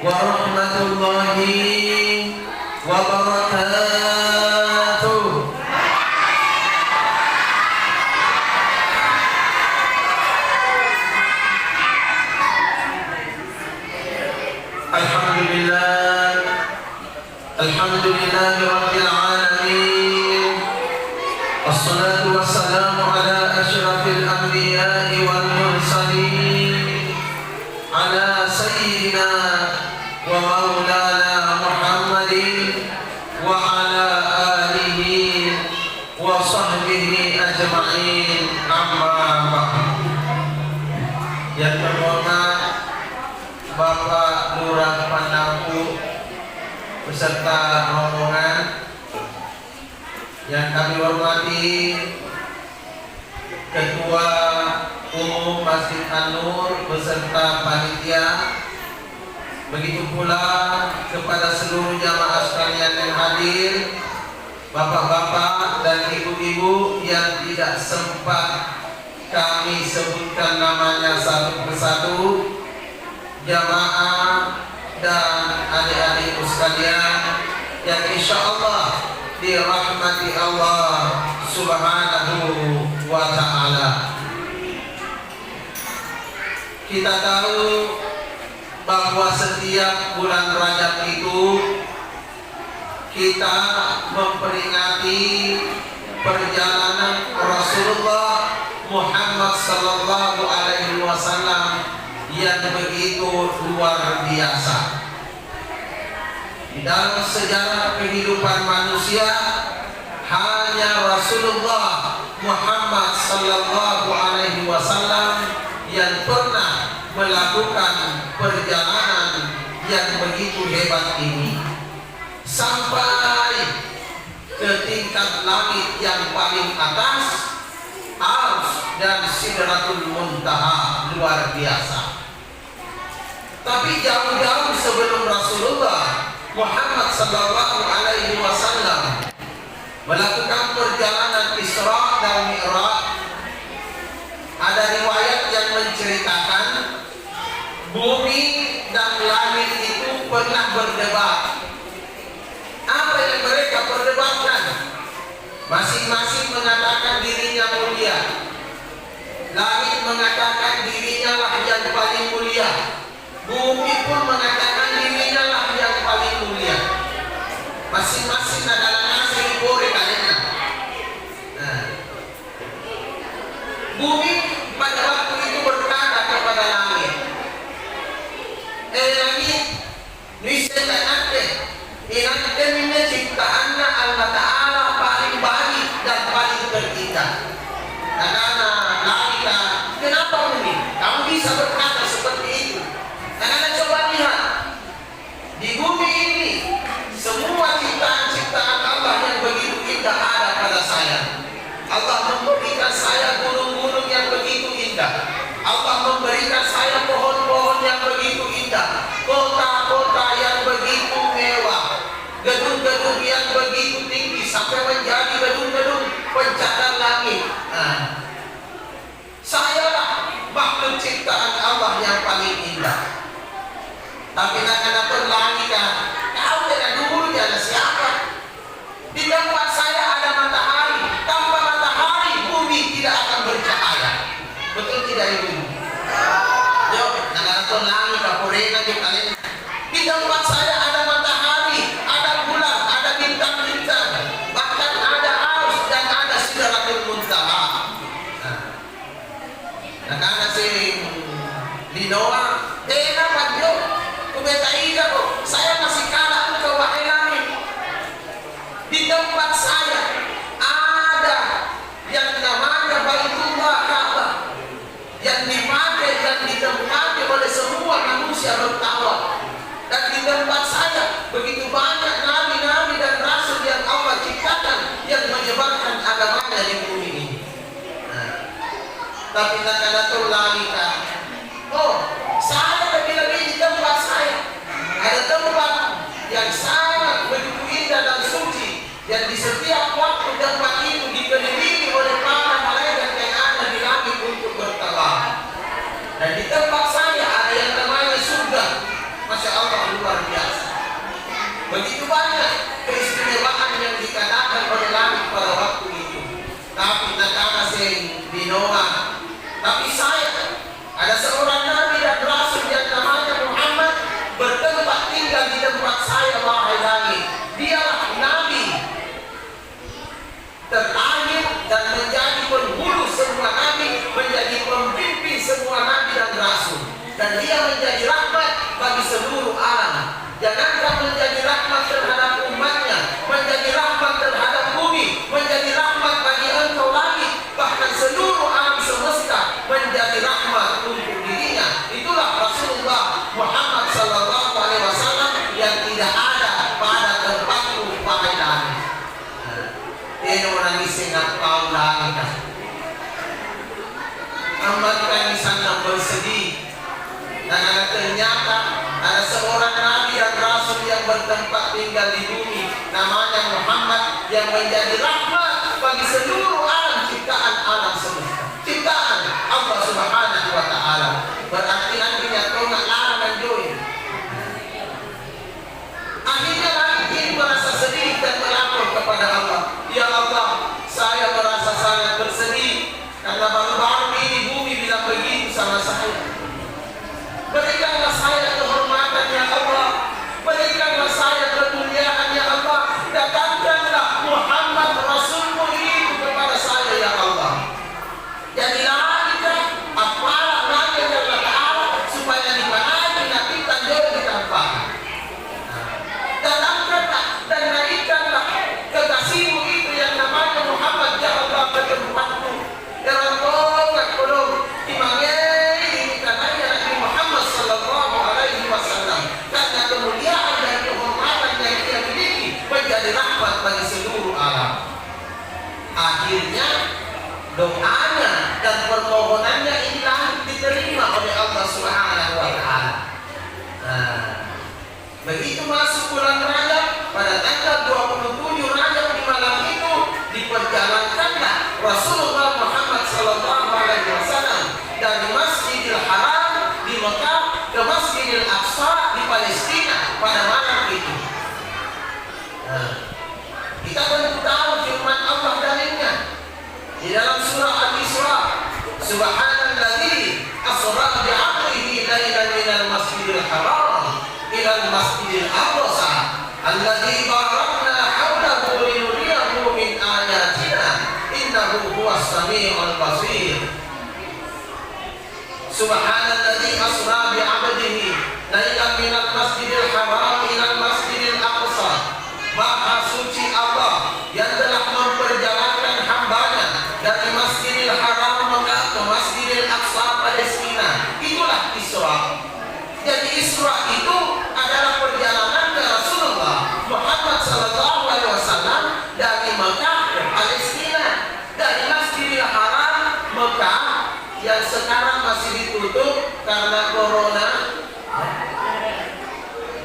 warahmatullahi wabarakatuh. Alhamdulillahi rabbil alamin. Wassalatu wassalamu ala asyrafil anbiya'i wal mursalin, ala sayyidina wa maulana Muhammadin wa ala alihi wa sahbihi ajma'in, amma ba'd. Yang terhormat Bapak Lurah Pandapu beserta rombongan, yang kami hormati Ketua Umum Masjid An-Nur beserta panitia, begitu pula kepada seluruh jamaah sekalian yang hadir, bapak-bapak dan ibu-ibu yang tidak sempat kami sebutkan namanya satu persatu, jamaah dan adik-adikku sekalian yang insya Allah dirahmati Allah Subhanahu wa ta'ala. Kita tahu bahwa setiap bulan Rajab itu kita memperingati perjalanan Rasulullah Muhammad sallallahu alaihi wasallam yang begitu luar biasa. Di dalam sejarah kehidupan manusia, hanya Rasulullah Muhammad sallallahu alaihi wasallam yang pernah melakukan perjalanan yang begitu hebat ini sampai ke tingkat langit yang paling atas, Arsy dan Sidratul Muntaha, luar biasa. Tapi jauh-jauh sebelum Rasulullah Muhammad sallallahu alaihi wasallam melakukan perjalanan Isra dan Mi'raj, ada riwayat yang menceritakan bumi dan langit itu pernah berdebat. Apa yang mereka perdebatkan? Masing-masing mengatakan dirinya mulia. Langit mengatakan dirinya lah yang paling mulia. Bumi pun mengatakan dirinya lah yang paling mulia. Masing-masing adalah nasi goreng kalian. Bumi pada waktu itu berkata kepada langit, langit, niscaya nanti minta ciptaan Allah Ta'ala paling baik dan paling terindah. Karena langit, kenapa ini? Kamu bisa berkata seperti itu? Karena coba lihat di bumi ini, semua ciptaan-ciptaan Allah yang begitu indah ada pada saya. Allah memberikan saya gunung-gunung yang begitu indah. Allah memberikan saya pohon-pohon yang begitu indah, kota-kota yang begitu mewah, gedung-gedung yang begitu tinggi sampai menjadi gedung-gedung pencakar langit. Sayalah makhluk ciptaan Allah yang paling indah. Tapi nak langit, kau tidak dulu ada siapa? Di tempat saya ada matahari. Tanpa matahari bumi tidak akan bercahaya. Betul tidak ibu? Yo, nak langit kapurena di kalian. Di tempat saya ada matahari, ada bulan, ada bintang-bintang, bahkan ada Arsy dan ada Sidratul Muntaha. Nah, karena si Linoa, kenapa yo? Saya masih kalah engkau wahai langit. Di tempat saya ada yang namanya Baitullah Ka'bah, yang dipakai dan ditempati oleh semua manusia bertakwa. Dan di tempat saya begitu banyak nabi-nabi dan rasul yang Allah ciptakan yang menyebarkan agamanya di bumi ini. Tapi nakalatul langit, saya lebih-lebih di tempat saya ada tempat yang sangat begitu indah dan suci, yang di setiap waktu tempat itu dikelilingi oleh para malaikat yang ada di langit untuk bertawaf. Dan di tempat saya ada yang namanya surga. Masya Allah, Begitu banyak keistimewaan yang dikatakan oleh langit pada waktu itu. Tapi nakana sing binoa. Tapi saya ada seorang nabi dan rasul yang namanya Muhammad bertempat tinggal di tempat saya, wahai langit. Dialah nabi terakhir dan menjadi penghulu semua nabi, menjadi pemimpin semua nabi dan rasul. Dan dia menjadi rahmat bagi seluruh alam. Jangankan menjadi rahmat terhadap umatnya, menjadi rahmat terhadap bumi, menjadi rahmat bagi engkau langit, bahkan seluruh alam semesta menjadi rahmat untuk dirinya. Itulah Rasulullah Muhammad sallallahu alaihi wasallam yang tidak ada pada tempatku, wahai langit. Ini orang isingat kau langit. Amat kami sangat bersedih. Dan ternyata ada seorang nabi dan rasul yang bertempat tinggal di bumi, namanya Muhammad, yang menjadi rahmat bagi seluruh alam ciptaan alam semesta, ciptaan Allah Subhanahu wa taala. Berarti nantinya kau nak larang dan join. Akhirnya lagi merasa sedih dan melapor kepada Allah. Ya Allah, saya merasa sangat bersedih karena baru-baru ini bumi bilang begitu sama saya. Berikanlah saya kehormatan ya Allah, berikanlah saya kemuliaan ya Allah, datangkanlah Muhammad Rasulmu itu kepada saya ya Allah. Jadilah kita apalah lagi Allah Ta'ala supaya dipanai nabi tanjur ditampak. Datangkanlah dan naikkanlah kekasihmu itu yang namanya Muhammad ya Allah ke tempatmu. Ya Allah, tak perlu dimangnya karena kemuliaan dan kehormatan yang dia miliki menjadi rahmat bagi seluruh alam. Akhirnya doanya dan permohonannya inilah diterima oleh Allah Subhanahu wa taala. Begitu masuk bulan Rajab pada tanggal 27 Rajab di malam itu diperjalankanlah Rasulullah Muhammad sallallahu alaihi wasallam dari Masjidil Haram di Mekah ke Masjidil Aqsa di Palestina pada malam itu. Kita tentu tahu firman Allah dalilnya di dalam surah Al-Isra, Subhanalladzi asra bi 'abdihi lailan minal masjidil haram ila al-masjidil aqsa alladzi barakna hawlahu linuriyahu min ayatina innahu huwas samiul basir. Subhanalladzi asra bi 'abdihi lailan minal masjidil haram ila al-masjidil aqsa. Maha suci Allah yang telah memperjalankan hambanya dari Masjidil Haram ke Masjidil Aqsa Palestina. Itulah Isra. Jadi Isra itu adalah perjalanan ke Rasulullah Muhammad sallallahu alaihi wasallam dari Mekah ke Palestina, dari Masjidil Haram Mekah yang sekarang masih ditutup karena corona.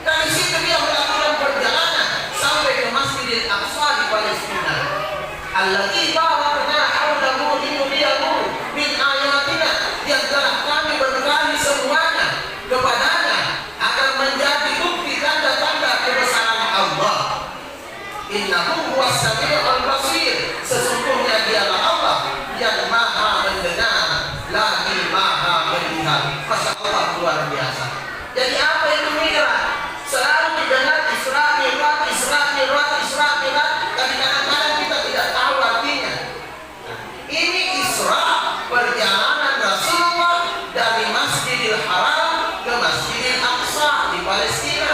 Dari situ dia melakukan perjalanan sampai ke Masjidil Aqsa di Palestina. Alladzi barakna hawlahu linuriyahu min ayatina, yang telah kami berkahi semuanya kepadanya agar menjadi bukti tanda-tanda kebesaran Allah. Innahu huwas samiul basir, sesungguhnya dialah Allah yang maha mendengar lagi maha melihat. Masya Allah, luar biasa. Jadi apa itu Mi'raj? Selalu didengar Isra Mi'raj, Isra Mi'raj, Isra Mi'raj, tapi kadang-kadang kita tidak tahu artinya. Ini Isra, perjalanan Rasulullah dari Masjidil Haram ke Masjidil Aqsa di Palestina.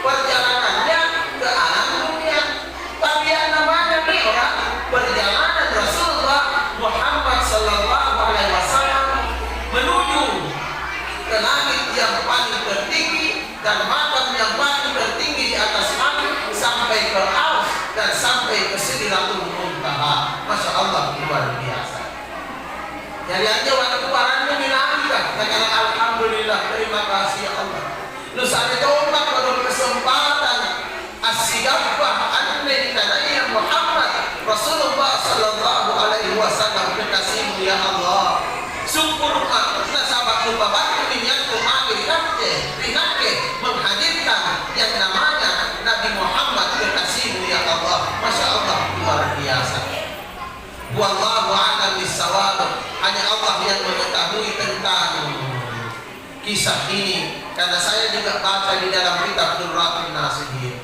Perjalanannya ke alam dunia. Tapi yang namanya Mi'raj, perjalanan Rasulullah Muhammad sallallahu alaihi wasallam menuju ke langit yang paling tertinggi dan makam yang paling tertinggi di atas langit, sampai ke Arsy dan sampai ke Sidratul Muntaha. Masya Allah, luar biasa. Jadi aja waktu warnanya minangka, karena alhamdulillah, terima kasih ya Allah. Nusane tombak pada kesempatan as-sigafah anne tanaya Muhammad Rasulullah sallallahu alaihi wasallam, kekasihmu ya Allah. Syukur kita sahabat lupa bantu minyak kumagir kakek menghadirkan yang namanya Nabi Muhammad kisah ini karena saya juga baca di dalam kitab Durratun Nasihin.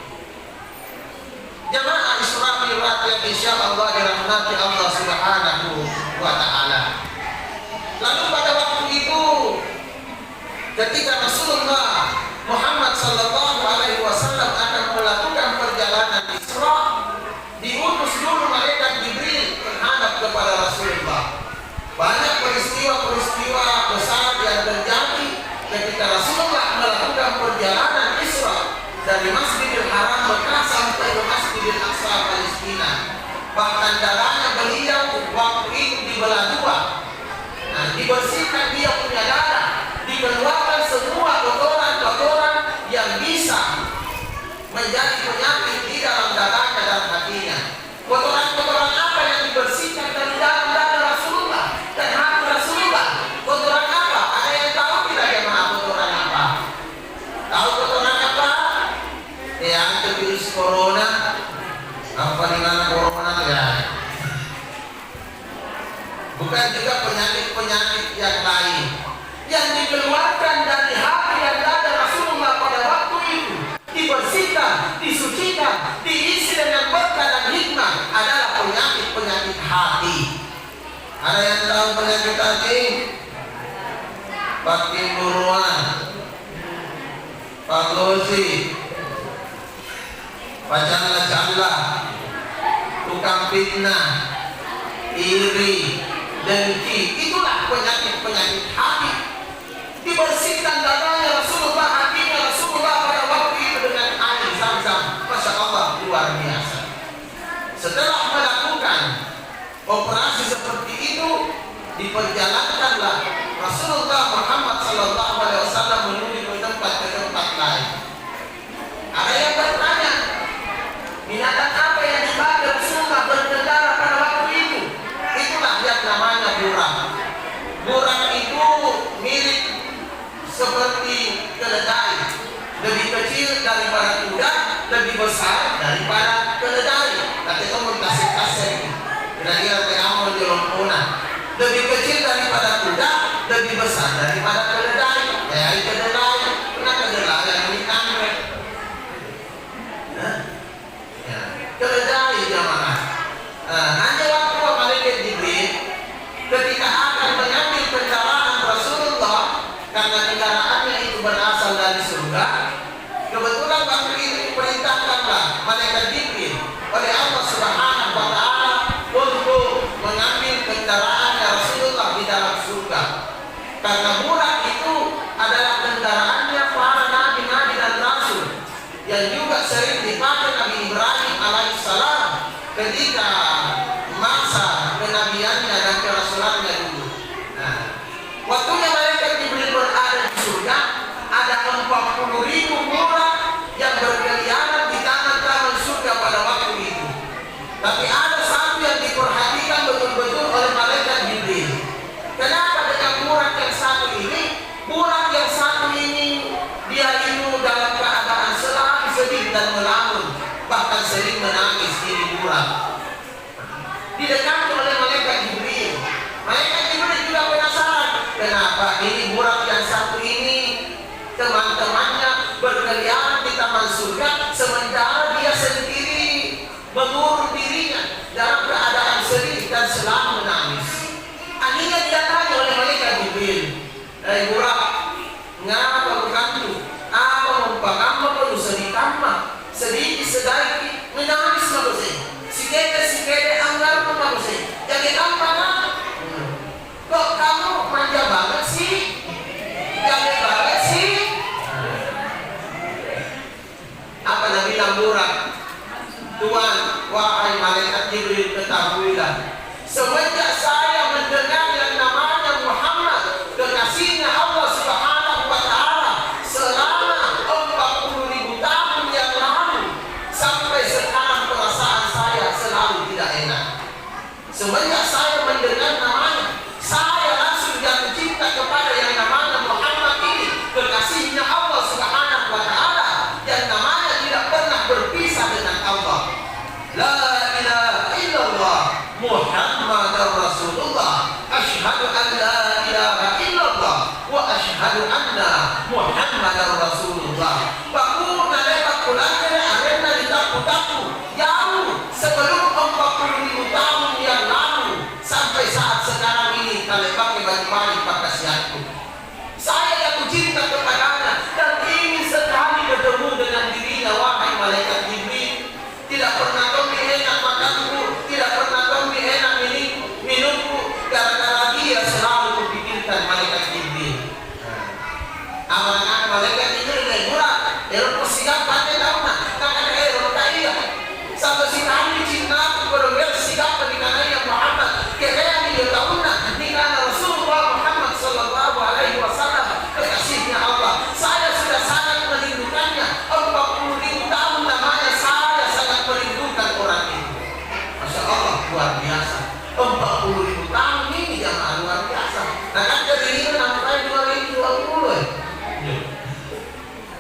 Jamaah Isra Mi'raj yang insya Allah dirahmati Allah Subhanahu wa Ta'ala. Lalu pada waktu itu, ketika Rasulullah Muhammad Sallallahu Alaihi Wasallam akan melakukan perjalanan Isra, diutus dulu malaikat Jibril menghadap kepada Rasulullah. Banyak peristiwa-peristiwa besar yang terjadi ketika Rasulullah melakukan perjalanan Isra dari Masjidil Haram Mekah sampai ke Masjidil Aqsa Palestina. Bahkan darahnya beliau waktu itu dibelah dua. Nah, dibersihkan dia punya darah, dikeluarkan semua kotoran-kotoran yang bisa menjadi penyakit di dalam darahnya dan hatinya. Kotoran-kotoran apa yang dibersihkan dari dalam darah Rasulullah dan hati Rasulullah? Kotoran apa? Ada yang tahu tidak jemaah kotoran apa? Tahu kotoran apa? Yang itu virus corona. Apa dengan corona ya? Bukan juga penyakit-penyakit yang lain yang dikeluarkan dari hati dan dada Rasulullah pada waktu itu, dibersihkan, disucikan, diisi dengan berkah dan hikmah adalah penyakit-penyakit hati. Ada yang tahu penyakit hati? Pak Timburuan, Pak Losi, Pak Jalla, tukang fitnah, iri, dengki, itulah penyakit-penyakit hati. Dibersihkan dadanya Rasulullah, hatinya Rasulullah pada waktu itu dengan air Zam-Zam. Masya Allah, luar biasa. Setelah melakukan operasi seperti itu, diperjalankanlah Rasulullah Muhammad SAW menuju ke tempat lain. Ada yang bertanya, binatang apa yang dipakai Rasulullah berkendara pada waktu itu? Itulah yang namanya buraq. Buraq itu mirip seperti keledai, lebih kecil daripada kuda, lebih besar daripada keledai. Tapi itu kasih kira-kira kamu menjelompona. Lebih kecil daripada kuda, lebih besar daripada keledai. Kayak keledai, pernah keledai yang menikah. Keledai jamaah. Hanya waktu malaikat Jibril ketika akan mengambil kendaraan Rasulullah, karena kendaraannya itu berasal dari surga, kebetulan waktu itu diperintahkanlah malaikat Jibril oleh Allah Subhanahu wa Ta'ala untuk mengambil kendaraannya Rasulullah di dalam surga. Karena buraq itu adalah kendaraannya para nabi-nabi dan rasul yang juga sering dipakai Nabi Ibrahim alaihissalam ketika masa kenabiannya dan kerasulannya dulu. Nah, waktunya malaikat Jibril berada di surga, ada 40.000 buraq yang berkeliaran di taman-taman surga pada waktu itu. Tapi ada satu yang diperhatikan betul-betul oleh malaikat Jibril. Kenapa dengan buraq yang satu ini? Buraq yang satu ini dia itu dalam keadaan selalu sedih dan melamun, bahkan sering menangis ini buraq. Didekati oleh malaikat Jibril. Malaikat Jibril juga penasaran, kenapa ini buraq yang satu ini teman-temannya berkeliaran di taman surga, sementara dia sendiri mengurung dirinya dalam keadaan sedih dan selalu menangis. Akhirnya dia tanya oleh malaikat Jibril, buraq, ngapa bukanku? Apa mumpakama perlu sedih tamma? Sedikit sedikit menangis manusia. Sikede anggar manusia. Jadi apa kan? Kok kamu manja banget sih? Jaga banget sih? Apa Nabi bilang buraq? Tuhan, wahai malaikat Jibril, ketahuilah, semenjak saya mendengar yang namanya Muhammad, kekasihnya Allah Subhanahu wa Ta'ala, selama 40.000 tahun yang lalu sampai sekarang, perasaan saya selalu tidak enak. Semenjak saya mendengar namanya, saya langsung jatuh cinta kepada yang namanya Muhammad ini, kekasihnya Allah Subhanahu wa Ta'ala, yang namanya tidak pernah berpisah dengan Allah. La ilaha illallah Muhammadar Rasulullah, asyhadu an la ilaha illallah wa asyhadu anna Muhammadar Rasulullah. Baku nalepak pulangnya arena ditapu-tapu jauh sebelum 40.000 tahun yang lalu sampai saat sekarang ini kalian pakai baju-baju pakasianku. Saya yang cinta kepadanya dan ingin sekali bertemu dengan dirinya, wahai malaikat Jibril. Tidak pernah kau enak makanku, tidak pernah kau enak minumku, gara-gara dia selalu kupikirkan malaikat Jibril. Amalan malaikat Jibril lebih murah. Erok siap pakai daunnya, kakak erok kaya. Sampai si kami cinta kepada siapa di kanaya Muhammad. Kaya dia daunnya di kanaya Rasulullah Muhammad Sallallahu Alaihi Wasallam, kekasihnya Allah. Saya sudah sangat merindukannya. 40.000 tahun namanya saya sangat merindukan orang itu. Masya Allah, luar biasa. 40.000 tahun ini jamaah luar biasa. Nah kan dari ini sampai 2020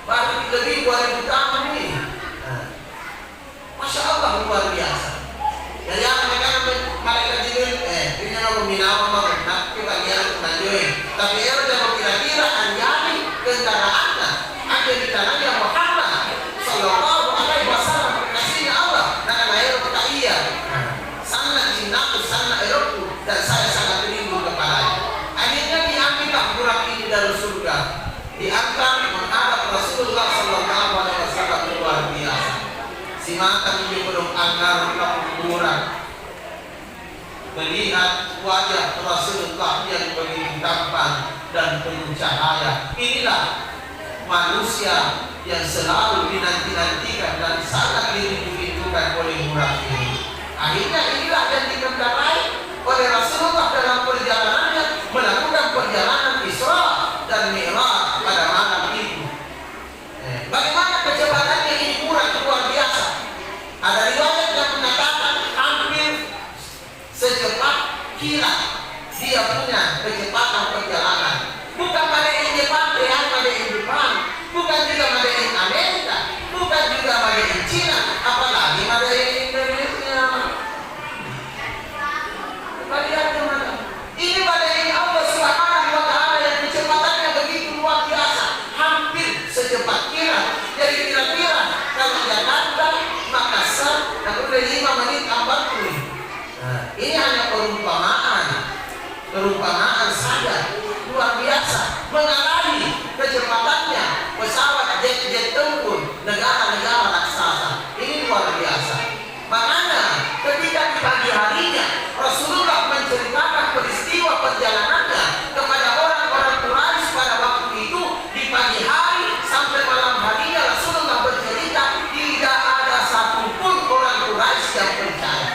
baru lebih 2000 tahun ini. Masya Allah luar biasa. Jadi mereka malaikat Jibril ini mau minawa mau tapi bagian menanjui. Tapi dia udah kira-kira anjani kendaraannya ada di tanahnya Muhammad Sallallahu Alaihi Wasallam, kekasihnya Allah. Nah air kaya sangat cintaku, sangat erokku, dan saya sangat rindu kepadanya. Akhirnya diambil burak ini dari surga, diangkat menghadap Rasulullah Sallallahu Alaihi Wasallam. Luar biasa. Simakan ini belum anggar kuburan, melihat wajah Rasulullah yang begitu tampan dan penuh cahaya. Inilah manusia yang selalu dinanti-nantikan dan sangat dirindu-rindukan oleh murah ini. Akhirnya inilah yang dikendarai oleh Rasulullah dalam perjalanannya melakukan perjalanan Isra dan Mi'raj pada malam itu. Bagaimana kecepatannya ini murah luar biasa. Ada riwayat yang mengatakan hampir secepat kilat dia punya kecepatan perjalanan. Bukan pada yang Jepang, pada yang Jepang, bukan juga pada yang Amerika, bukan juga pada yang Cina, apalagi pada yang Indonesia. Kalian gimana? Ini pada yang Allah Subhanahu wa Ta'ala yang kecepatannya begitu luar biasa, hampir secepat kilat. Jadi kira-kira kalau Jakarta, Makassar, dan udah 5 menit 40. Ini hanya perumpamaan saja, luar biasa, mengalahi kecepatannya pesawat jet-jet tempur negara-negara raksasa. Ini luar biasa. Makanya ketika di pagi harinya Rasulullah menceritakan peristiwa perjalanannya kepada orang-orang Quraisy pada waktu itu, di pagi hari sampai malam harinya Rasulullah bercerita, tidak ada satupun orang Quraisy yang percaya.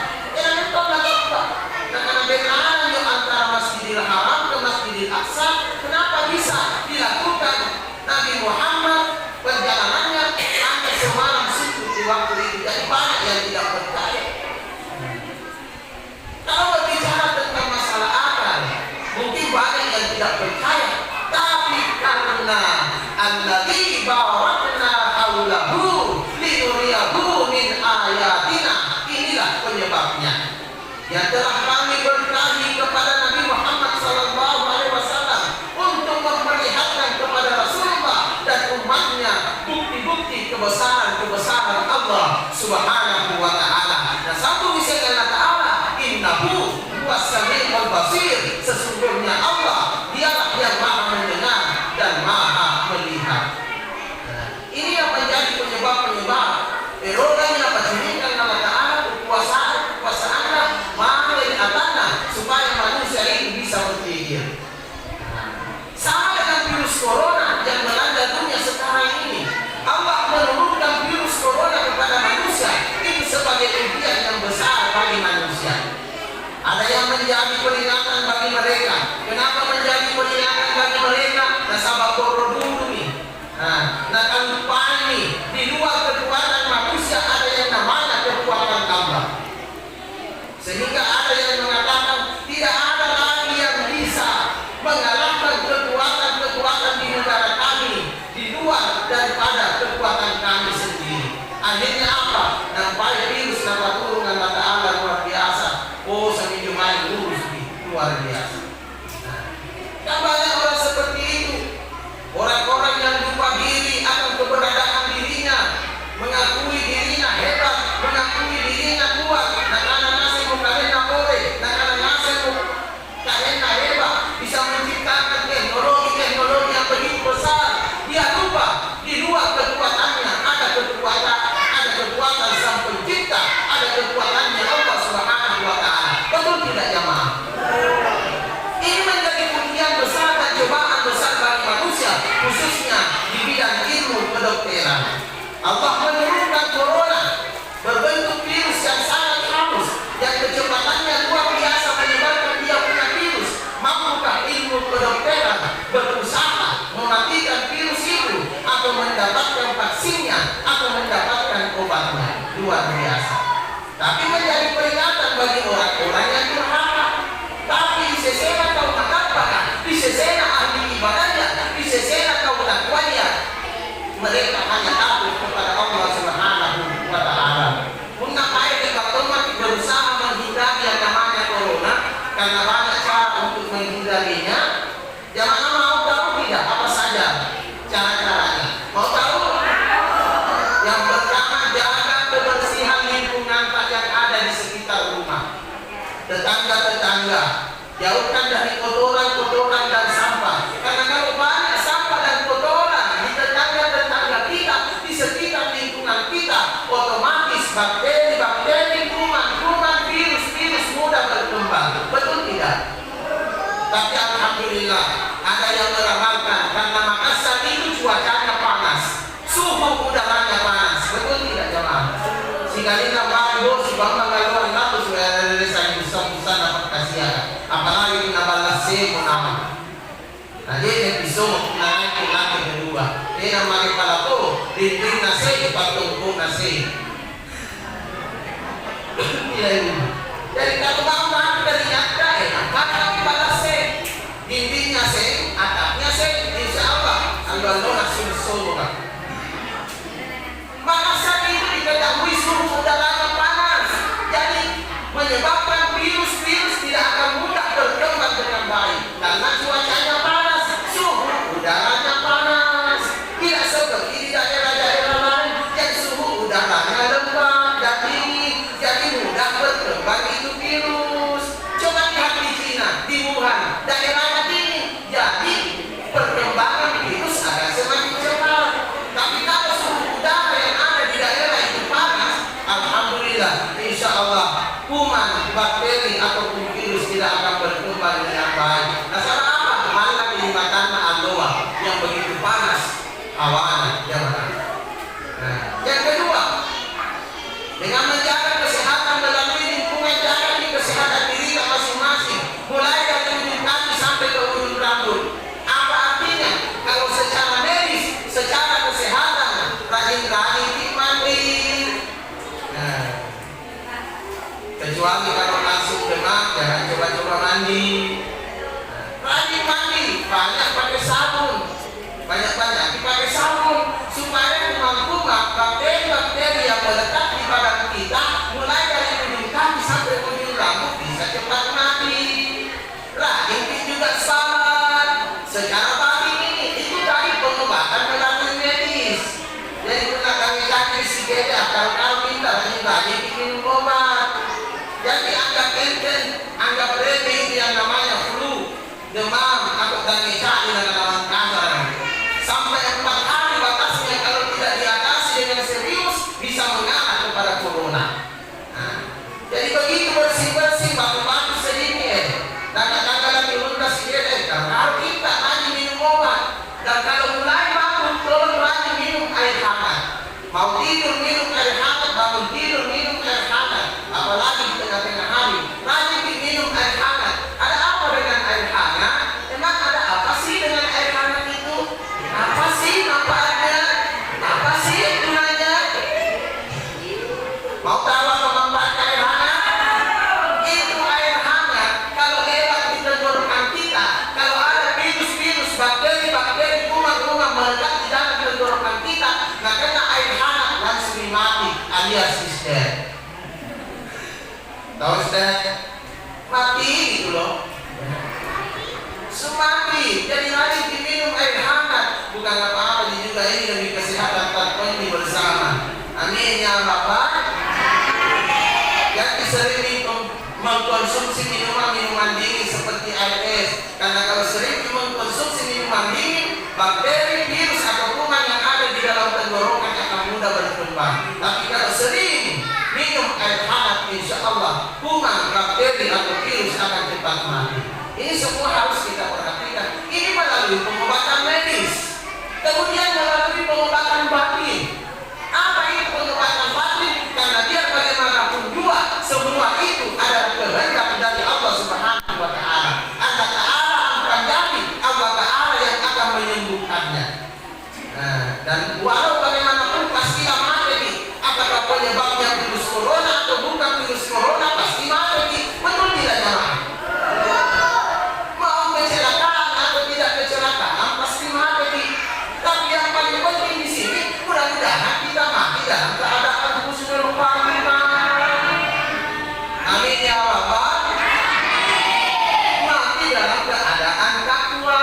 Karena bagaimana yang antara Masjidil Haram ke Masjidil Aqsa, kenapa bisa dilakukan Nabi Muhammad perjalanannya hanya semalam suntuk di waktu itu? Jadi banyak yang tidak percaya. Kalau berbicara tentang masalah akal, mungkin banyak yang tidak percaya. Tapi karena alladzi barakna haulahu linuriyahu min ayatina, inilah penyebabnya. Yang telah kami berkahi kepada Nabi Muhammad Sallallahu Alaihi Wasallam untuk memperlihatkan kepada Rasulullah dan umatnya bukti-bukti kebesaran Allah Subhanahu wa Ta'ala. Dan satu misi Allah Ta'ala, innahu was-sami'ul basir, sesungguhnya Allah dialah yang maha mendengar dan maha melihat. Ini yang menjadi penyebab-penyebab erodanya pendidikan Allah Ta'ala, kekuasaannya makin atana supaya manusia ini bisa berpikir. Sama dengan virus corona yang melanda dunia sekarang ini, Allah menurunkan virus corona kepada manusia itu sebagai ujian yang besar bagi manusia. Ada yang menjadi peringatan bagi mereka. Kenapa menjadi peringatan bagi mereka? Nasabah korodumi. Nah kalau ini di luar kekuatan manusia ada yang namanya kekuatan Allah. Sehingga ada yang mengatakan tidak ada lagi yang bisa mengalahkan kekuatan-kekuatan di negara kami di luar daripada kekuatan kami sendiri. Akhirnya apa? Nampak virus nama turun Allah Ta'ala luar biasa. Oh seminggu main lurus luar biasa. Nah, banyak orang seperti itu. Orang-orang yang mendapatkan vaksinnya atau mendapatkan obatnya. Luar biasa. Tapi menjadi peringatan bagi orang-orang yang durhaka. Tapi disesena kau mengatakan, disesena ahli ibadahnya, disesena kau takwanya. Mereka hanya takut kepada Allah Subhanahu wa Ta'ala. Mengapai teman-teman berusaha menghindari yang namanya corona karena banyak cara untuk menghindarinya. Jamaah mau tahu tidak apa saja cara-caranya? Mau tahu? Yang pertama, jaga kebersihan lingkungan yang ada di sekitar rumah. Tetangga-tetangga, jauhkan dari kotoran-kotoran dan sampah. Karena kalau banyak sampah dan kotoran di tetangga-tetangga kita, di sekitar lingkungan kita, otomatis bakteri-bakteri, kuman-kuman, virus-virus mudah berkembang. Betul tidak? Tapi alhamdulillah ada yang meramalkan karena Makassar itu cuacanya panas, suhu udaranya panas. Betul tidak jemaah? Sikalina baru si bambang ngaluan lalu sudah ada desa besar-besar dapat kasihan. Apalagi nabalas se nama. Nah dia episode naik ke lantai kedua. Dia nama kepala tuh dinding nasi patung nasi. Jadi kalau bambang dari nyata maka kepala se dindingnya se, atapnya se, insya Allah Allah nasi surga. Makassar itu diketahui suhu udaranya panas, jadi menyebabkan virus-virus tidak akan mudah berkembang dengan baik karena cuacanya panas, suhu udaranya panas. Tidak seperti di daerah-daerah lain yang suhu udaranya lembab dan dingin, jadi mudah berkembang itu virus. Coba lihat di Cina, di Wuhan, daerahnya dingin, jadi perkembangan virus akan semakin cepat. Tapi kalau suhu udara yang ada di daerah itu panas, alhamdulillah, insya Allah kuman, bakteri ataupun virus tidak akan berkembang dengan baik. Nah, sama apa? Mana kenikmatan Aloha yang begitu panas awan jamaah. Nah, yang kedua, dengan menjaga kesehatan melalui lingkungan, jaga di kesehatan diri kita masing-masing, mulai dari ujung kaki sampai ke ujung rambut. Apa artinya? Kalau secara medis, secara kesehatan, rajin-rajin mandi. Nah, kecuali kalau langsung demam, jangan coba-coba mandi. Rajin mandi, banyak pakai sabun, banyak-banyak dipakai sabun supaya kuman-kuman, bakteri-bakteri yang melekat di badan kita, mulai dari ujung kaki sampai ujung rambut bisa cepat mati. Rajin juga salat secara pagi ini, itu tadi pengobatan melalui medis. Jadi kita kami si beda, kalau minta rajin-rajin minum obat. Jadi anggap enten, anggap remeh itu yang namanya flu, demam atau dan dengan kasar. Sampai 4 hari batasnya, kalau tidak diatasi dengan serius bisa mengarah kepada corona. Nah, jadi begitu bersih-bersih batu-batu sedikit. Dan kadang-kadang diuntas sedikit. Kalau kita rajin minum obat, dan kalau mulai bangun tolong rajin minum air hangat. Mau tidur minum air hangat, bangun tidur minum air hangat. Apalagi di tengah-tengah hari, rajin minum air hangat. Ada apa dengan air hangat? Emang ada apa sih dengan air hangat itu? Apa sih manfaatnya? Apa sih gunanya? Mau tahu apa manfaat air hangat? Itu air hangat kalau lewat di tenggorokan kita, kalau ada virus-virus, bakteri-bakteri, kuman-kuman melekat di dalam tenggorokan kita, nah kena air hangat langsung mati alias isdet. Tahu isdet? Mati gitu loh. Semati, jadi rajin diminum air hangat. Bukan apa-apa juga, ini demi kesehatan kita bersama. Amin ya Rabbal. Yang sering mengkonsumsi minuman dingin seperti air es, karena kalau sering mengkonsumsi minuman dingin, bakteri, virus atau kuman yang ada di dalam tenggorokan akan mudah berkembang. Tapi kalau sering minum air hangat, insya Allah kuman, bakteri atau virus akan cepat mati. Ini semua harus kita perhatikan. Ini melalui pengobatan medis, kemudian melalui pengobatan batin. Apa itu pengobatan batin? Karena dia bagaimanapun juga, semua itu adalah kehendak dari Allah Subhanahu wa Ta'ala. Allah Ta'ala akan jadi Allah Ta'ala yang akan menyembuhkannya. Nah, dan mati dalam keadaan husnul khatimah. Amin ya Rabbal. Mati dalam keadaan takwa.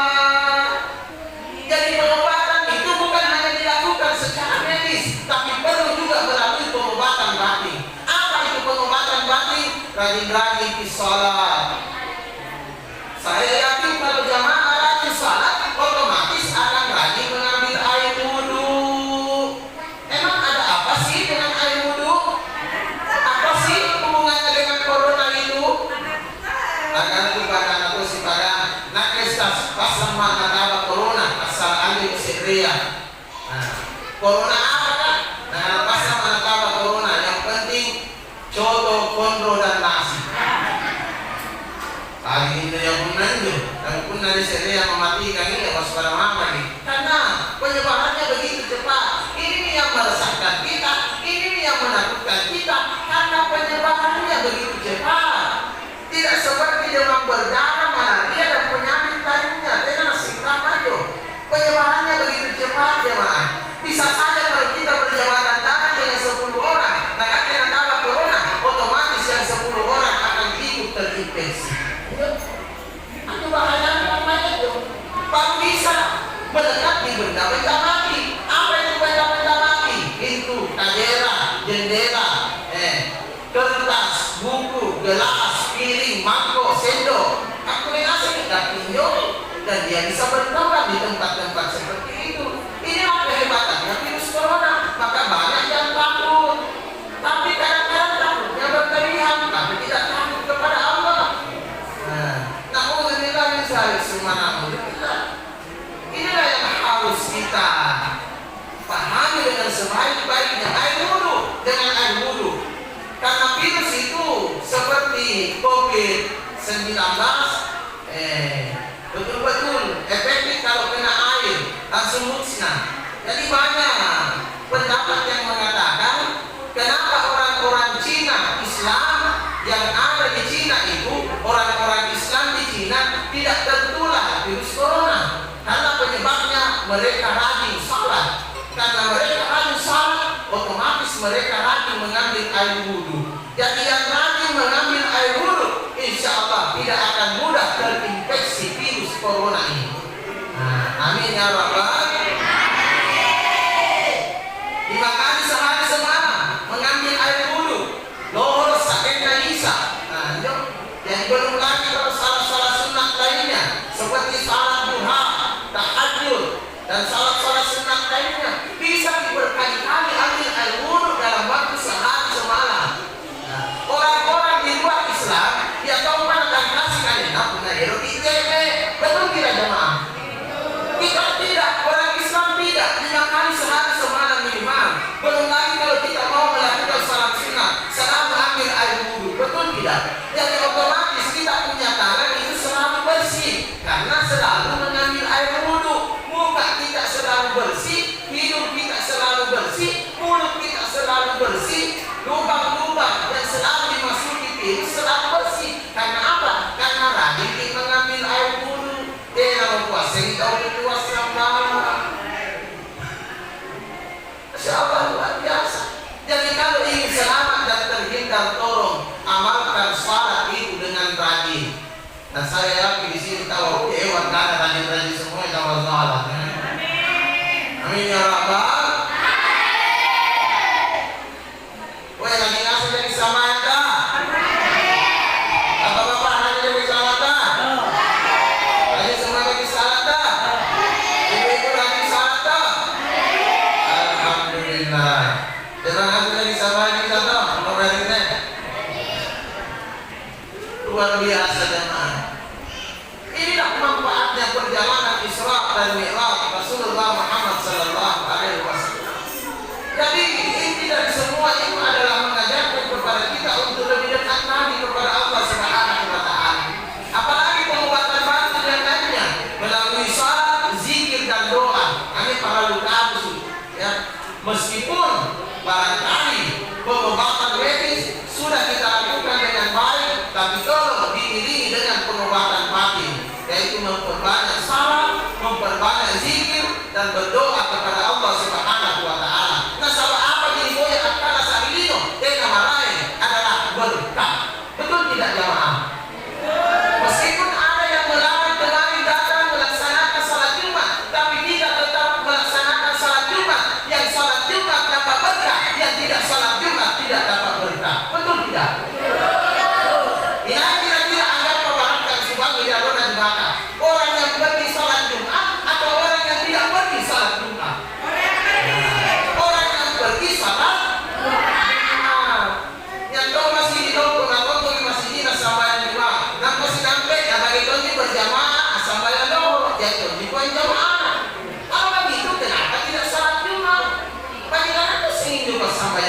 Jadi pengobatan itu bukan hanya dilakukan secara medis, tapi perlu juga melalui pengobatan batin. Apa itu pengobatan batin? Rajin-rajin di sholat. Saya yakin kalau jamaah rajin sholat, otomatis akan rajin mengambil air wudhu. Emang ada apa sih dengan air wudhu? Apa sih hubungannya dengan corona itu? Akan kepada anak pada nakestas pasang mana corona asal alih sekria. Corona apa kan? Nah, pasang mana corona yang penting coto, kondro dan nasi. Hari ini yang menanjung dan pun dari sekria mematikan ini waspada mama nih. Karena penyebarannya begitu cepat. Ini yang meresahkan kita, ini yang menakutkan kita karena penyebarannya begitu cepat. Tidak seperti demam berdarah, malaria dan penyakit lainnya. Tidak singkat aja. Penyebarannya begitu cepat jemaah. Bisa saja kalau kita berjabatan tangan dengan 10 orang, maka dengan kalah corona, otomatis yang 10 orang akan ikut terinfeksi. Itu bahaya namanya itu. Baru bisa mendekati benda-benda mati. Apa itu benda-benda mati? Pintu, kajera, jendela, kertas, buku, gelas, piring, mangkok, sendok. Kombinasi kita pinjol dan dia bisa berkembang di tempat-tempat seperti itu. Inilah kehebatannya virus corona. Maka banyak yang takut. Tapi kadang-kadang takutnya berlebihan, tapi tidak takut kepada Allah. Inilah yang harus kita pahami dengan sebaik-baiknya. Air wudhu dengan air wudhu. Karena virus itu seperti COVID-19 betul-betul efektif kalau kena air langsung musnah. Jadi banyak pendapat yang mengatakan kenapa orang-orang Cina Islam yang ada di Cina itu, orang-orang Islam di Cina tidak tertular virus corona karena penyebabnya mereka rajin sholat. Karena mereka rajin sholat, otomatis mereka rajin mengambil air wudhu. Jadi yang rajin mengambil air wudhu, insya Allah tidak akan mudah terinfeksi virus corona ini. Amin ya Rabbal. 5 kali sehari semalam mengambil air wudhu. Lohor sakitnya Isa. Yang belum lagi kalau salat-salat sunat lainnya seperti salat duha, tahajud dan salat-salat sunat lainnya bisa berkali-kali ambil air wudhu dalam waktu sehari semalam. Orang-orang di luar Islam dia tahu mana dan kasih kalian punya hero ITB. Betul tidak jemaah? Kita tidak, orang Islam tidak 5 kali sehari semalam minimal. Belum lagi kalau kita mau melakukan salat sunat selalu ambil air wudhu. Betul tidak? Jadi otomatis kita punya tangan itu selalu bersih karena selalu mengambil air wudhu. Muka kita selalu bersih, hidung kita selalu bersih, mulut kita selalu bersih, lubang-lubang yang selalu dimasuki virus selalu bersih. Karena apa? Karena rajin kita mengambil air wudhu. Dalam puasa kita berpuasa sama. Masya Allah luar biasa. Jadi kalau ingin selamat dan terhindar, tolong amalkan salat itu dengan rajin. Dan saya yakin di sini tahu hewan karena rajin-rajin semua tahu salat. Amin ya Rabbal. Woi lagi ngasih dari sama ya dah. Bapak-bapak lagi dari salat dah. Lagi semua lagi salat dah. Ibu-ibu lagi salat dah. Alhamdulillah. Terima kasih lagi sama lagi dah. Luar biasa jemaah. Inilah manfaatnya perjalanan Isra dan Mi'raj Rasulullah Muhammad sallallahu alaihi wasallam. Jadi inti dari semua itu adalah mengajarkan kepada kita untuk lebih dekat lagi kepada Allah Subhanahu wa taala. Apalagi pengobatan batin dan lainnya melalui salat, zikir dan doa. Ini para lukaku ya. Meskipun barangkali pengobatan medis sudah kita lakukan dengan baik, tapi tolong diiringi dengan pengobatan batin, yaitu memperbanyak salat, memperbanyak zikir dan berdoa kepada Allah Subhanahu wa taala. Nah, salah apa jadi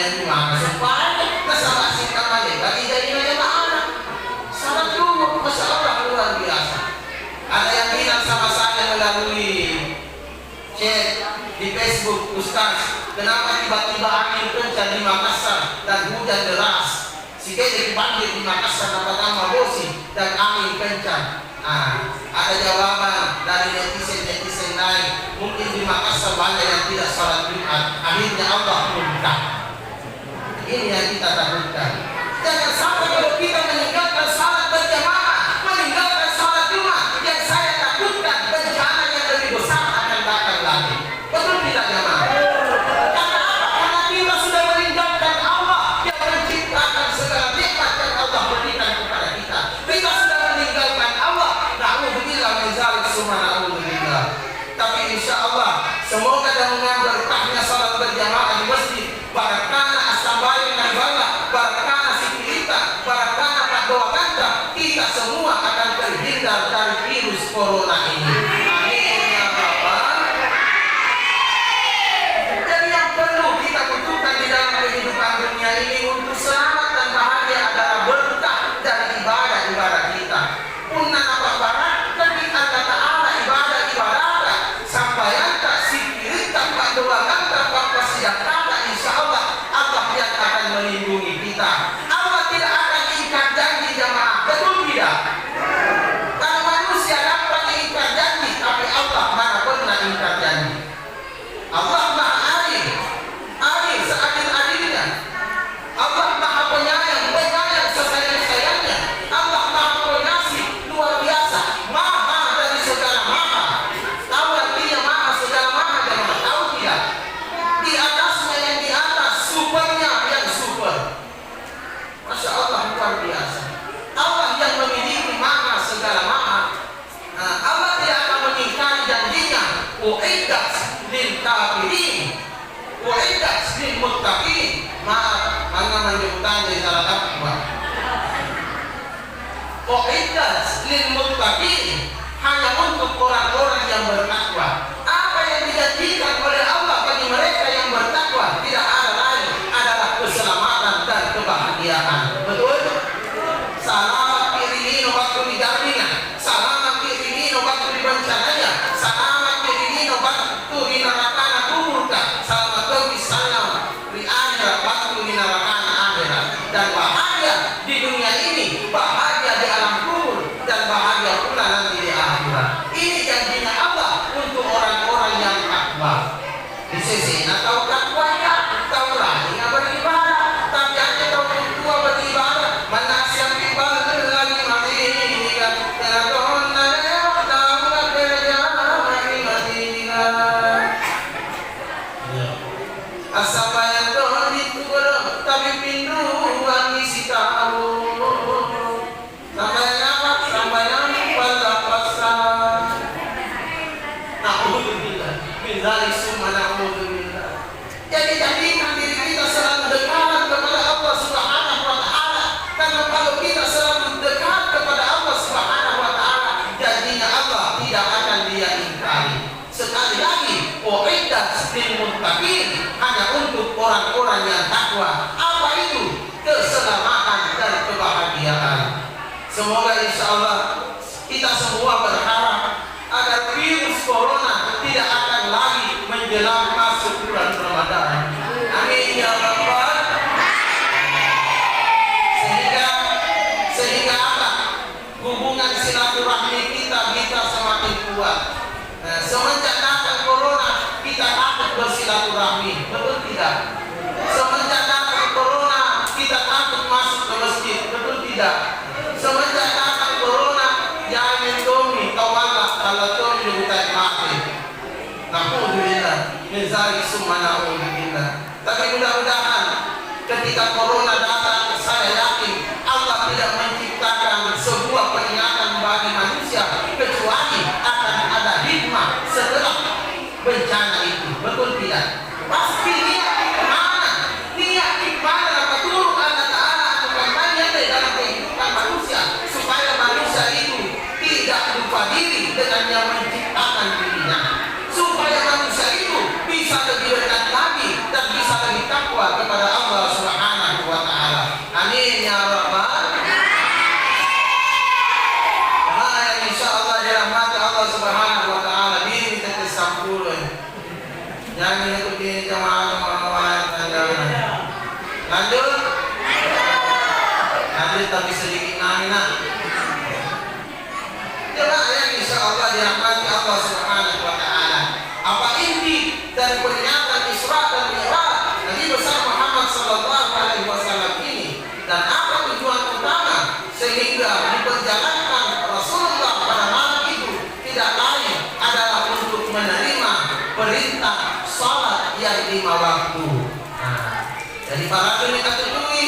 yang gimana supaya kesalahan kamu bagi jadi anak sangat lumut, Masya Allah, luar biasa. Ada yang bilang sama saya melalui chat di Facebook, Ustaz, kenapa tiba-tiba angin kencang di Makassar dan hujan deras? Si Kede dipanggil di Makassar dapat nama Bosi dan angin kencang. Ada jawaban dari netizen lain. Mungkin di Makassar banyak yang tidak sholat Jumat. Akhirnya Allah murka. Ini yang kita takutkan. Jangan sampai kalau kita meninggalkan sholat berjamaah, meninggalkan sholat Jumat, yang saya takutkan bencana yang lebih besar akan datang lagi. Betul tidak jamaah? Karena apa? Karena kita sudah meninggalkan Allah yang menciptakan segala nikmat yang Allah berikan kepada kita. Kita sudah meninggalkan Allah. Na'udzubillah min dzalik, summa na'udzubillah. Tapi insya Allah semoga dengan berkahnya salat berjamaah di masjid, barakana asambayan dan bala, barakana sikilita, barakana doa kanta, kita semua akan terhindar dari virus corona ini. Amin ya Rabbal. Jadi yang perlu kita butuhkan di dalam kehidupan dunia ini untuk selamat dan bahagia adalah berkah dari ibadah kita. Punna apa barat dari Allah Ta'ala ibadah sampai anta sikir tanpa doakan tanpa persiapan, insya Allah Allah yang akan melindungi kita. Allah tidak akan ingkar janji jamaah, betul tidak? Kalau manusia dapat ingkar janji, tapi Allah mana pernah ingkar janji. Allah maha adil, adil seadil-adilnya. Allah maha penyayang, penyayang sesayang-sayangnya. Allah maha pengasih, luar biasa, maha dari segala maha. Tahu artinya maha segala maha jemaah? Tahu tidak? Di atasnya yang di atas, supernya yang super. Masya Allah, luar biasa. Allah yang memiliki maha segala maha. Allah tidak akan mengingkari janjinya. Uiddat lil kafirin, uiddat lil muttaqin. Maaf, mana menyebutkan di salah takwa. Uiddat lil muttaqin, hanya untuk orang-orang yang bertakwa. Apa yang dijanjikan oleh Allah bagi mereka yang bertakwa tidak ada lain adalah keselamatan dan kebahagiaan. Betul? Selamat kirimino waktu di dampingan, selamat kirimino waktu di bencananya, selamat kirimino waktu di nerakana kuburka, selamat bagi salam di akhirat waktu di nerakana akhirat. Dan bahagia di dunia ini, bahagia di alam kubur, dan bahagia pula nanti di akhirat. Ini janjinya Allah untuk orang-orang yang takwa. Di sisi atau takwa ya, tahu lagi nggak beribadah, tapi hanya tahu tua beribadah, mana siang ibadah lagi mati ini kan, telah lewat tahu nggak kerja lagi mati kan. Asal bayar doa itu tapi pindu wangi si tahu. Sampai apa? Sampai yang pada pasar. Na'udzubillah min dzalik, summa na'udzubillah. Jadi jadikan diri kita selalu dekat kepada Allah Subhanahu wa Ta'ala. Karena kalau kita selalu dekat kepada Allah Subhanahu wa Ta'ala, janjinya Allah tidak akan dia ingkari. Sekali lagi, uiddat lil muttaqin, hanya untuk orang-orang yang takwa. Apa itu? Keselamatan dan kebahagiaan. Semoga insya Allah kita semua berharap agar virus corona tidak akan lagi menjelang masuk bulan Ramadan. Amin ya Rabbal. Sehingga apa? Hubungan silaturahmi kita semakin kuat. Semenjak datang corona, kita takut bersilaturahmi, betul tidak? Semenjak datang corona, kita takut masuk ke masjid, betul tidak? Semenjak datang corona, jangan tomi kawala kalau tomi bukan mati. Na'udzubillah min dzalik, summa na'udzubillah. Tapi mudah-mudahan ketika corona datang, saya yakin Allah tidak menciptakan sebuah peringatan bagi manusia kecuali akan ada hikmah setelah bencana itu. Betul tidak? Pasti niat mana? Niat mana? Apa turun Allah Ta'ala atau kampanye dalam kehidupan manusia supaya manusia itu tidak lupa diri dengan yang menciptakan dirinya, supaya manusia itu bisa lebih dekat lagi dan bisa lebih takwa kepada Allah Lanjut. Lanjut tapi sedikit nanya. Jemaah yang insya Allah dirahmati Allah Subhanahu wa Ta'ala. Apa inti dan peringatan Isra dan Mi'raj Nabi besar Muhammad Sallallahu Alaihi Wasallam ini, dan apa tujuan utama sehingga diperjalankan Rasulullah pada malam itu tidak lain adalah untuk menerima perintah salat yang 5 waktu. Jadi para kita ketahui,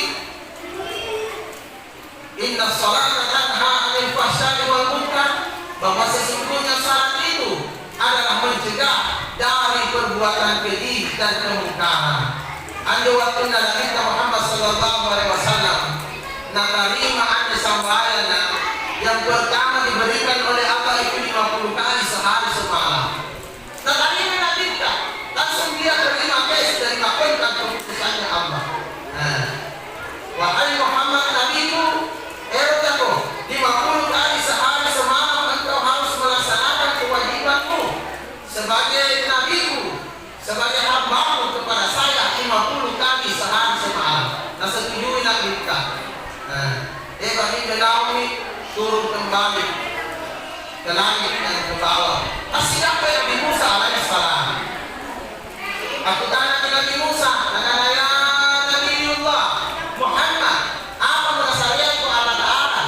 inna salata tanha 'anil fahsya'i wal munkar, bahwa sesungguhnya salat itu adalah mencegah dari perbuatan keji dan kemungkaran. Anda waktu Nabi Muhammad sallallahu alaihi wasallam nakarima anda sambayana yang pertama diberikan oleh Allah itu 50 kali sehari semalam. Nakarima Nabi langsung dia terima kes dari makamkan keputusannya Allah. Wahai Muhammad Nabiku, erotaku 50 kali sehari semalam engkau harus melaksanakan kewajibanmu sebagai nabiku, sebagai hambamu kepada saya 50 kali sehari semalam. Nah setujui Nabi kita. Bani Benawi turun kembali ke langit dan ke bawah. Siapa yang Nabi Musa alaihissalam? Aku tanya ke Nabi Musa, ya Nabiullah Muhammad, apa dasarnya itu Allah Ta'ala?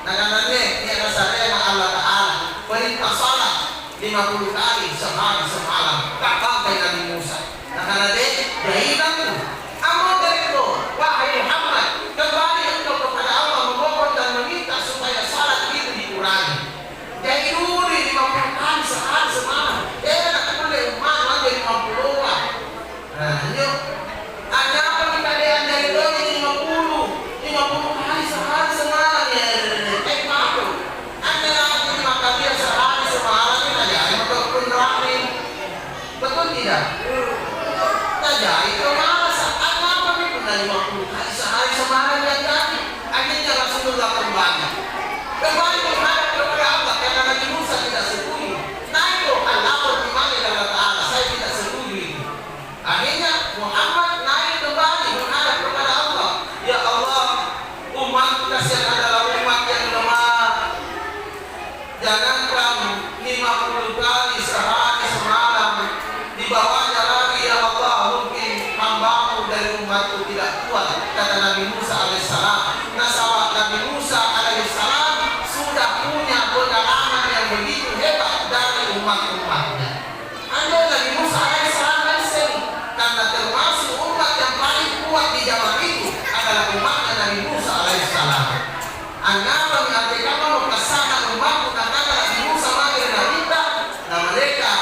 Naganane, ini dasarnya Allah Ta'ala. Perintah salat 50 kali sehari semalam. Tak pakai Nabi Musa. Naganane, jahilangku. Amal dariku, wahai Muhammad, kembali engkau kepada Allah memohon dan meminta supaya salat itu dikurangi. Jadi dulu 50 kali sehari semalam. Nak boleh umat aja 50 orang. Yuk, ada apa kita lihat dari ini 50 kali sehari semalam ya. Maaf, anda lagi 5 kali sehari semalam kita jadi ataupun rame. Betul tidak? Saja itu malas. Apa nih pernah 50 kali sehari semalam yang tadi? Akhirnya Rasulullah kembali menghadap kepada Allah karena Nabi Musa tidak setuju. Nah itu Allah beriman kepada Allah. Saya tidak setuju. Akhirnya Muhammad naik kembali menghadap kepada Allah. Ya Allah, umat kasihan adalah umat yang lemah. Jangankan 50 kali sehari semalam, di bawahnya lagi ya Allah, mungkin hambamu dari umatku tidak kuat, kata Nabi Musa alaihissalam. Nah sahabat Nabi Musa alaihissalam sudah punya pengalaman yang begitu hebat dari umat-umatnya. Anda Nabi Musa alaihissalam karena termasuk umat yang paling kuat di zaman itu adalah umatnya Nabi Musa alaihissalam. Angapa mereka mau kesana umatku karena Nabi Musa mereka, nah mereka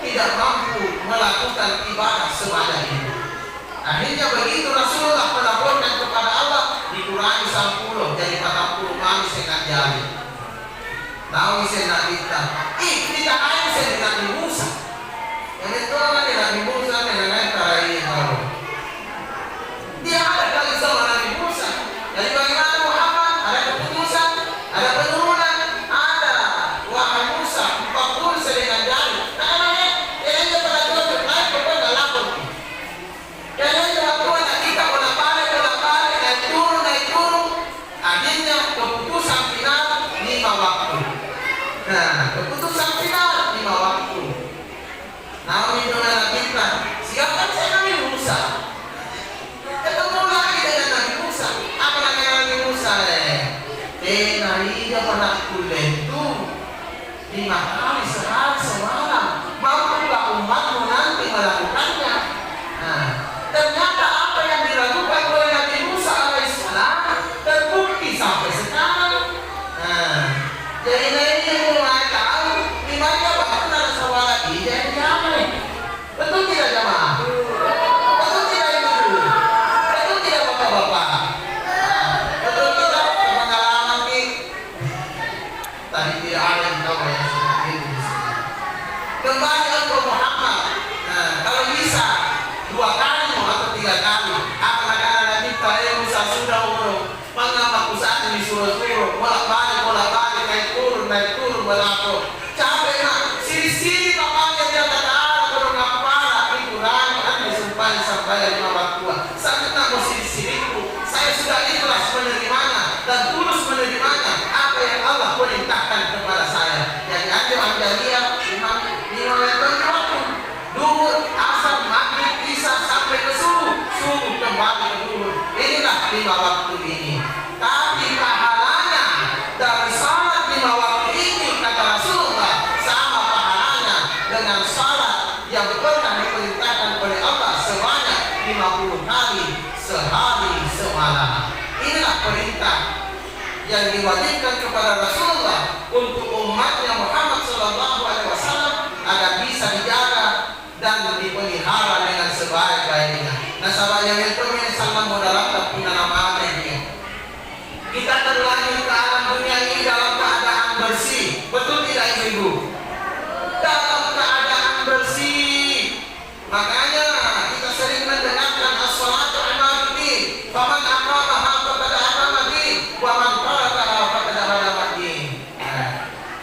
tidak mampu melakukan ibadah sebanyak itu. Akhirnya begitu Rasulullah melaporkan kepada Allah, dikurangi 10 jadi 40 kali saya jari. Tahu saya nak kita. Kita aja saya Nabi Musa. Yang itu kan Nabi Musa mengenai karai tahu. Dia ada kali sama Nabi Musa. Jadi bagaimana Muhammad? Ada keputusan, ada penurunan, ada wahai Musa 40 dengan jari. Karena dia pada tujuan naik kepada lapor. Karena itu aku nak kita bolak-balik naik turun. Akhirnya keputusan final 5 waktu. Nah, keputusan final 5 waktu. Nah, itu adalah kita. Siapkan saya Nabi Musa. Ketemu lagi dengan Nabi Musa. Apa namanya Nabi Musa? Dia pernah kulen itu 5 kali sehari semalam. Mampukah umatmu nanti melakukannya? Nah, ternyata apa yang dilakukan oleh Nabi Musa alaihissalam terbukti sampai sekarang. Nah, jadi ini mulai tahu di mana bahkan ada sahabat jadi apa nih? Betul tidak jamaah? Betul tidak ibu? Betul tidak bapak-bapak? Betul tidak pengalaman ini? Tadi tidak ada yang tahu yang seperti itu di sini. Kembali ke Muhammad. Nah, kalau bisa 2 kali atau 3 kali, akan Nabi kalian Musa sudah umur. Mengapa pusat ini suruh-suruh bolak-balik naik turun berlaku. Capek nak siri-siri papanya dia kata Allah kalau ngapa lah dikurangi kan disumpah sampai 5 waktu. Sakit nak mesti kali sehari semalam. Inilah perintah yang diwajibkan kepada Rasulullah untuk umatnya Muhammad Sallallahu Alaihi Wasallam agar bisa dijaga dan dipelihara dengan sebaik-baiknya. Nah, sahabat yang ini salam modal tak punya nama ini. Kita terlahir ke alam dunia ini dalam keadaan bersih, betul tidak ibu? Dalam keadaan bersih. Makanya kita sering mendengarkan as-salatu imaduddin. Faman aqamaha faqad aqama din, wa man tarakaha faqad hadama din.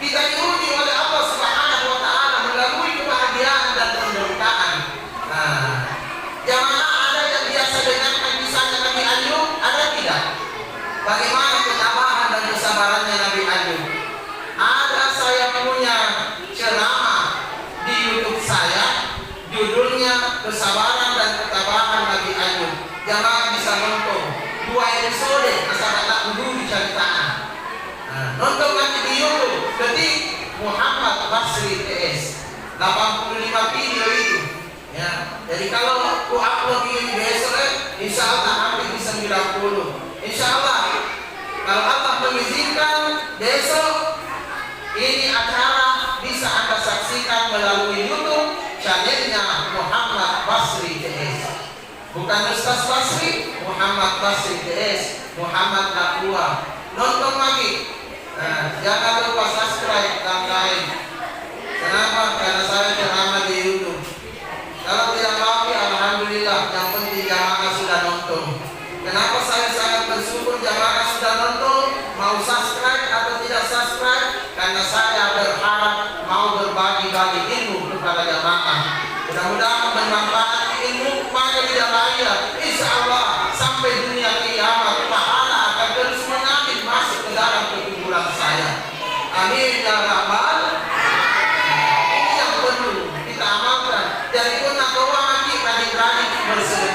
Kita diuji oleh Allah Subhanahu wa taala melalui kebahagiaan dan penderitaan. Jamaah ada yang biasa dengarkan kisahnya Nabi Ayub, ada tidak? Bagaimana ketabahan dan kesabarannya Nabi Ayub? Ada, saya punya ceramah di YouTube saya, judulnya Kesabaran dan Ketabahan Nabi Ayub. Jamaah bisa nonton 2 episode, asal tak dulu diceritaan. Nonton nanti di YouTube, ketik Muhammad Basri TS, 85 video itu. Ya, jadi kalau aku upload ini besok, insya Allah hampir di 90. Insya Allah, kalau Allah mengizinkan besok ini acara bisa Anda saksikan melalui YouTube channelnya Muhammad Basri TS. Bukan Ustaz Basri, Muhammad Basri TS, Muhammad Nakwa. Nonton lagi. Jangan lupa subscribe dan like. Kenapa? Karena saya ceramah di YouTube. Kalau tidak mau, alhamdulillah. Yang penting jamaah sudah nonton. Kenapa saya sangat bersyukur jamaah sudah nonton, mau subscribe atau tidak subscribe? Karena saya berharap mau berbagi-bagi ilmu kepada jamaah. Mudah-mudahan bermanfaat ilmu pada tidak lain. Insya Allah sampai dunia kiamat pahala akan terus mengalir masuk ke dalam kekuburan saya. Amin ya rabbal. Ini yang perlu kita amalkan. Jadi pun nak orang lagi adik-adik bersedekah.